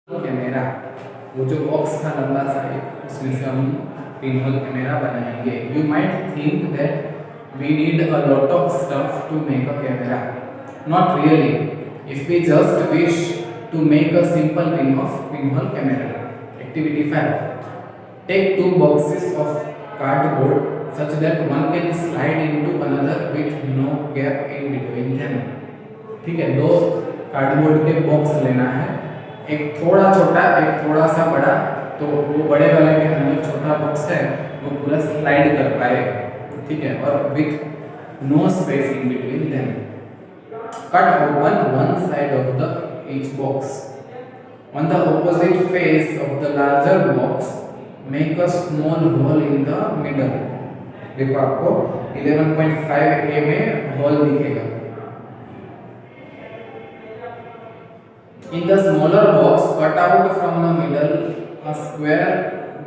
Camera, वो जो box था लंबा सा एक, उसमें से हम पिनहोल कैमरा बनाएंगे। You might think that we need a lot of stuff to make a camera. Not really, if we just wish to make a simple pinhole camera. Activity 5, take two boxes of cardboard such that one can slide into another with no gap in between them। ठीक है, दो cardboard के box लेना है, एक थोड़ा छोटा एक थोड़ा सा बड़ा। तो वो बड़े वाले के अंदर छोटा बॉक्स है वो पूरा स्लाइड कर पाए, ठीक है, और with no space in between them. Cut open one side of the each box on the opposite face of the larger box, make a small hole in the middle। देखो आपको 11.5a में whole दिखेगा। In the smaller box, cut out from the middle a square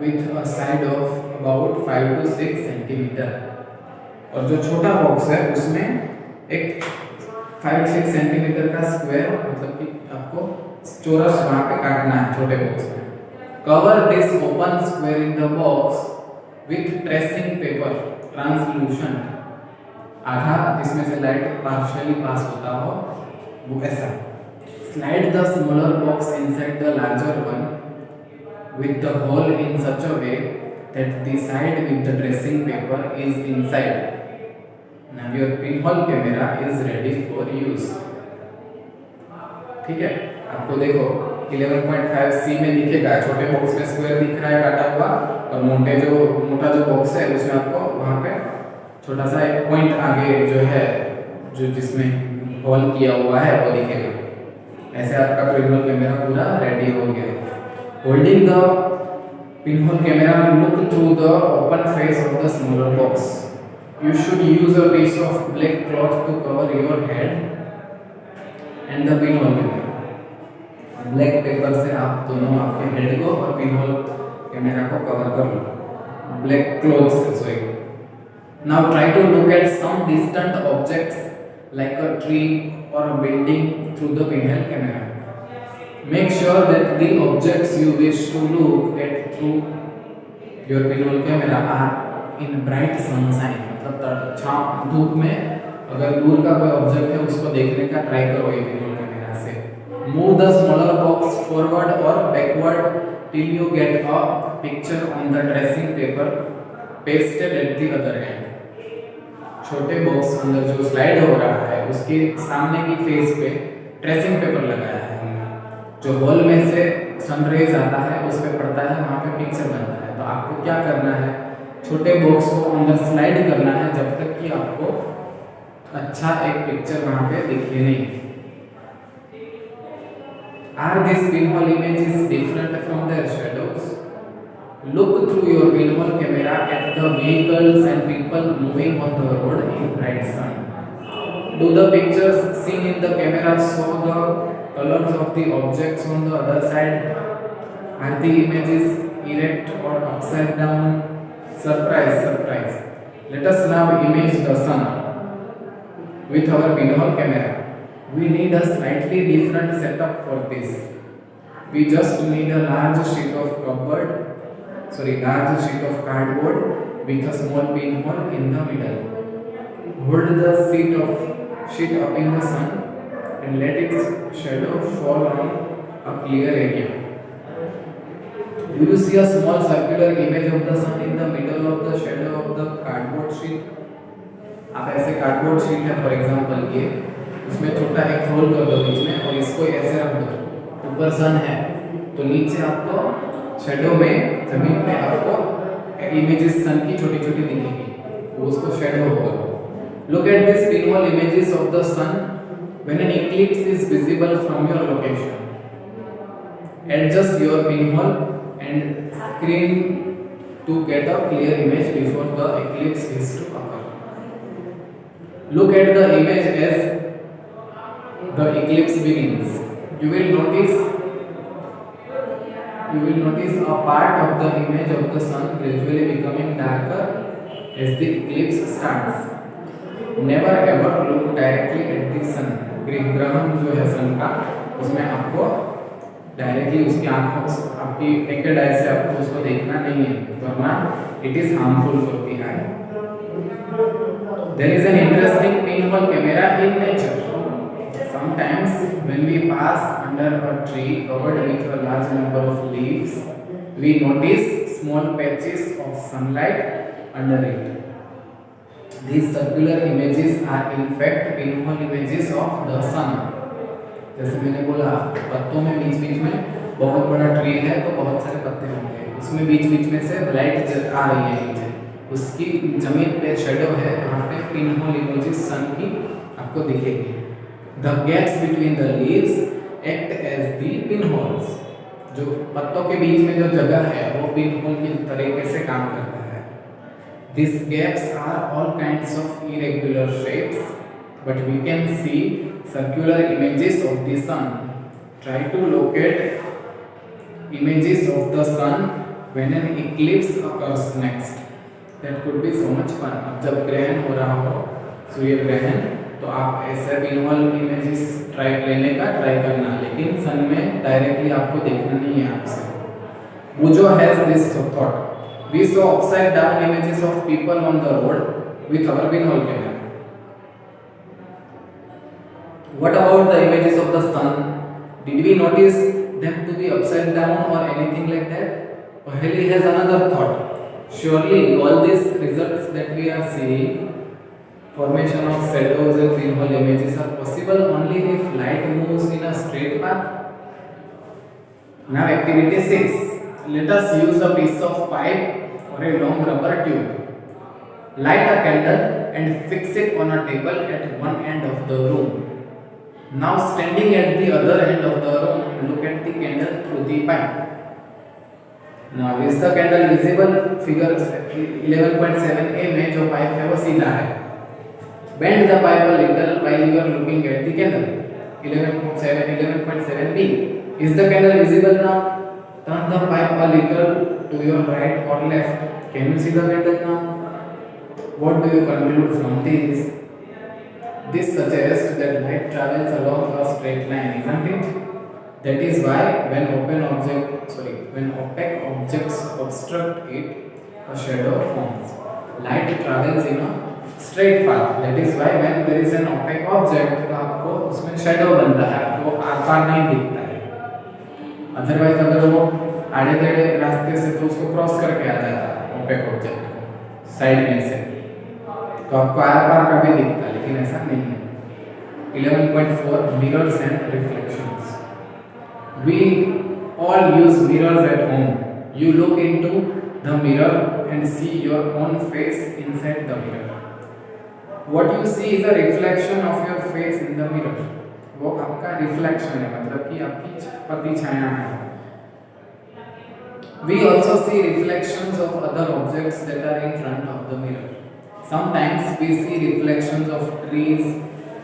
with a side of about 5 to 6 centimeter। और जो छोटा box है उसमें एक 5-6 सेंटीमीटर का स्क्वायर, मतलब कि आपको चौरस वहां पे काटना है छोटे बॉक्स में। Cover this open square in the box with tracing paper translucent. आधा जिसमें से लाइट पार्शियली पास होता हो वो ऐसा। Slide the smaller box inside the larger one with the hole in such a way that the side with the tracing paper is inside। Now your pinhole camera is ready for use। ठीक है, आपको देखो 11.5c में दिखेगा, छोटे box में square दिख रहा है काटा हुआ, और मोटा जो बॉक्स है उसमें आपको वहां पे छोटा सा एक पॉइंट आगे जो है जो जिसमें होल किया हुआ है वो दिखेगा। ऐसे आपका पिनहोल कैमरा पूरा रेडी हो गया। Holding the pinhole camera, look through the open face of the smaller box. You should use a piece of black cloth to cover your head and the pinhole camera. Black paper से आप दोनों आपके head को और pinhole camera को cover कर लो, black cloth से। Sorry. Now try to look at some distant objects like a tree or a building through the pinhole camera। Make sure that the objects you wish to look at through your pinhole camera are in bright sunshine। मतलब छाँव धूप में अगर दूर का कोई object है उसको देखने का ट्राई करो ये pinhole camera से। Move the smaller box forward or backward till you get a picture on the tracing paper pasted at the other end। छोटे बॉक्स अंदर जो स्लाइड हो रहा है उसके सामने की फेस पे ट्रेसिंग पेपर लगाया है हमने, जो होल में से सनरेज आता है उस पे पड़ता है, वहां पे पिक्चर बनता है। तो आपको क्या करना है, छोटे बॉक्स को अंदर स्लाइड करना है जब तक कि आपको अच्छा एक पिक्चर वहां पे दिखे नहीं। Are this pinhole images different from their shadows? Look through your pinhole camera at the vehicles and people moving on the road in bright sun। Do the pictures seen in the camera show the colors of the objects on the other side? Are the images erect or upside down? Surprise, surprise! Let us now image the sun with our pinhole camera। We need a slightly different setup for this। We just need a large sheet of cardboard with a small pinhole in the middle। Hold the sheet up in the sun and let its shadow fall on a clear area। Do you see a small circular image of the sun in the middle of the shadow of the cardboard sheet? आप ऐसे cardboard sheet है for example ये, उसमें छोटा एक whole कर दो बीच में और इसको ऐसे रख दो, ऊपर सन है तो नीचे आपको शेडो में जमीन पे आपको इमेजेस सन की छोटी छोटी दिखेगी, वो उसको शेडो होगा। Look at this pinhole images of the sun when an eclipse is visible from your location. Adjust your pinhole and screen to get a clear image before the eclipse is to occur. Look at the image as the eclipse begins. You will notice a part of the image of the sun gradually becoming darker as the eclipse starts। Never ever look directly at the sun। ग्रहण जो है सन का उसमें आपको directly उसकी आंखों आपकी naked eye से आपको उसको देखना नहीं है, वरना it is harmful for the I. There is an interesting pinhole camera in nature. Sometimes when we pass under a tree covered with a large number of leaves, we notice small patches of sunlight under it. These circular images are in fact pinhole images of the sun. जैसे मैंने बोला, पत्तों में बीच बीच में बहुत बड़ा tree है तो बहुत सारे पत्ते होंगे, उसमें बीच बीच में से लाइट आ रही है नीचे, उसकी जमीन पे शेडो है, वहाँ पे पिनहोल इमेजेस सन की आपको दिखेगी. The gaps between the leaves act as the pinholes. जो पत्तों के बीच में जो जगह है वो पिनहोल की तरीके से काम करता है. This gaps are all kinds of irregular shapes, but we can see circular images of the sun. Try to locate images of the sun when an eclipse occurs next. That could be so much fun. अब जब ग्रहण हो रहा हो, सूर्य ग्रहण, तो आप ऐसे पिनहोल इमेजेस लेने का ट्राई करना, लेकिन सन में डायरेक्टली आपको देखना नहीं है आपसे. Bujo has this thought. We saw upside down images of people on the road with our pinhole camera. What about the images of the sun? Did we notice them to be upside down or anything like that? Paheli has another thought. Surely all these results that we are seeing, formation of shadows and pinhole images, are possible only if light moves in a straight path. Now activity 6. Let us use a piece of pipe or a long rubber tube. Light a candle and fix it on a table at one end of the room. Now standing at the other end of the room, look at the candle through the pipe. Now is the candle visible? Figure 11.7a में जो pipe है वो सीधा है. Bend the pipe a little while you are looking at the candle. 11.7b. Is the candle visible now? Turn the pipe a little to your right or left. Can you see the candle now? What do you conclude from this? This suggests that light travels along a straight line, isn't it? That is why when opaque objects obstruct it, a shadow forms. Light travels in a straight path. That is why when there is an opaque object, तो आपको उसमें shadow बनता है, आपको आकार नहीं दिखता है. Otherwise अगर वो आड़े टेढ़े रास्ते से तो उसको क्रॉस करके आ जाता है opaque object को साइड में से, तो आपको आर पार का भी दिखता है, लेकिन ऐसा नहीं है. 11.4 Mirrors and reflections. We all use mirrors at home. You look into the mirror and see your own face inside the mirror. What you see is a reflection of your face in the mirror. वो आपका reflection है, मतलब कि आपकी प्रतिछाया है. We also see reflections of other objects that are in front of the mirror. Sometimes we see reflections of trees,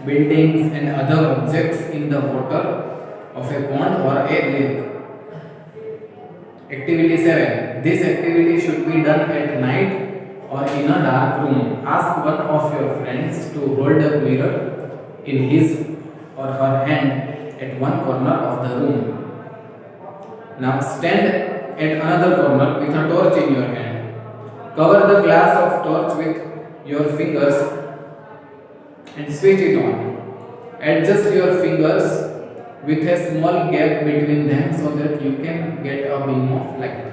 buildings and other objects in the water of a pond or a lake. Activity 7. This activity should be done at night or in a dark room. Ask one of your friends to hold a mirror in his or her hand at one corner of the room. Now stand at another corner with a torch in your hand. Cover the glass of torch with your fingers and switch it on. Adjust your fingers with a small gap between them so that you can get a beam of light.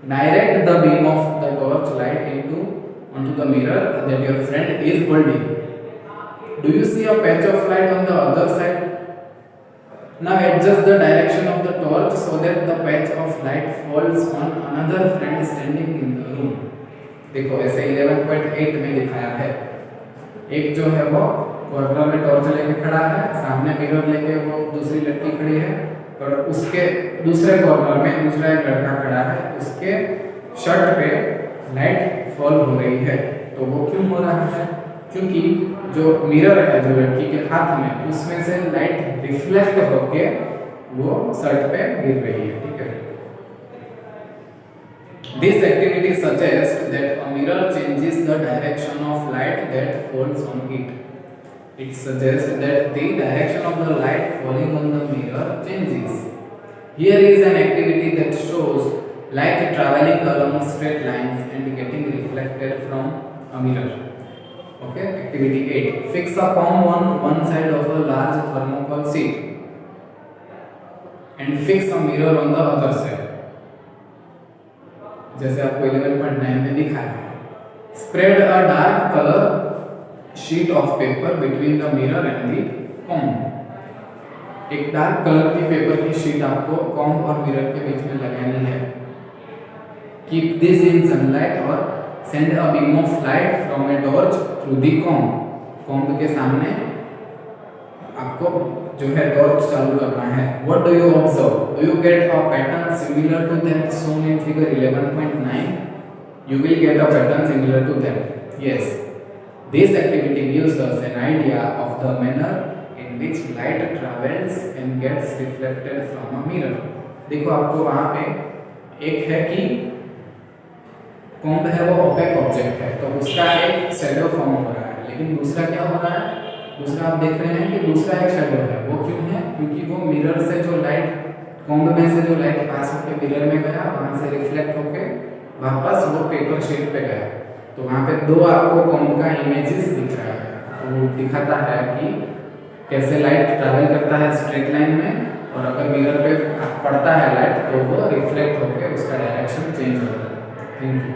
Direct the beam of the torch light onto the mirror that your friend is holding. Do you see a patch of light on the other side? Now adjust the direction of the torch so that the patch of light falls on another friend standing in the room. देखो ऐसे 11.8 में दिखाया है. एक जो है वो corner में टॉर्च लेके खड़ा है, सामने मिरर लेके वो दूसरी लड़की खड़ी है, और उसके दूसरे कॉर्नर में दूसरा एक लड़का खड़ा है, उसके शर्ट पे लाइट फॉल हो रही है. तो वो क्यों हो रहा है? क्योंकि जो मिरर है जो लड़की के हाथ में, उसमें से लाइट रिफ्लेक्ट होके वो शर्ट पे गिर रही है. ठीक है. This activity suggests that a mirror changes the direction of light that falls on it. It suggests that the direction of the light falling on the mirror changes. Here is an activity that shows light traveling along straight lines and getting reflected from a mirror. Okay, activity 8. Fix a comb on one side of a large thermocol sheet and fix a mirror on the other side. जैसे आपको 11.9 में दिखाया है. Spread a dark color sheet of paper between the mirror and the comb. एक dark colour की paper की sheet आपको comb और मिरर के बीच में लगानी है. Keep this in sunlight or send a beam of light from a torch through the comb. Comb के सामने आपको जो है टॉर्च चालू करना है. What do you observe? Do you get a pattern similar to that shown in figure 11.9? You will get a pattern similar to that. Yes. This activity gives us an idea of the manner in which light travels and gets reflected from a mirror. देखो आपको वहाँ पे एक है कि comb है वो opaque object है तो उसका एक शैडो फॉर्म हो रहा है, लेकिन दूसरा क्या हो रहा है, दूसरा आप देख रहे हैं कि दूसरा एक शैडो है. वो क्यों है? क्योंकि वो मिरर से जो लाइट कॉम्ब में से जो लाइट पास होकर मिरर में गया वहाँ से रिफ्लेक्ट होके वापस वो पेपर शीट पे गया. तो वहाँ पे दो आपको कॉम्ब का इमेजेस दिख रहा है. तो दिखाता है कि कैसे लाइट ट्रैवल करता है स्ट्रेट लाइन में और अगर मिरर पे पड़ता है लाइट तो वो रिफ्लेक्ट होकर उसका डायरेक्शन चेंज होता है. Thank you.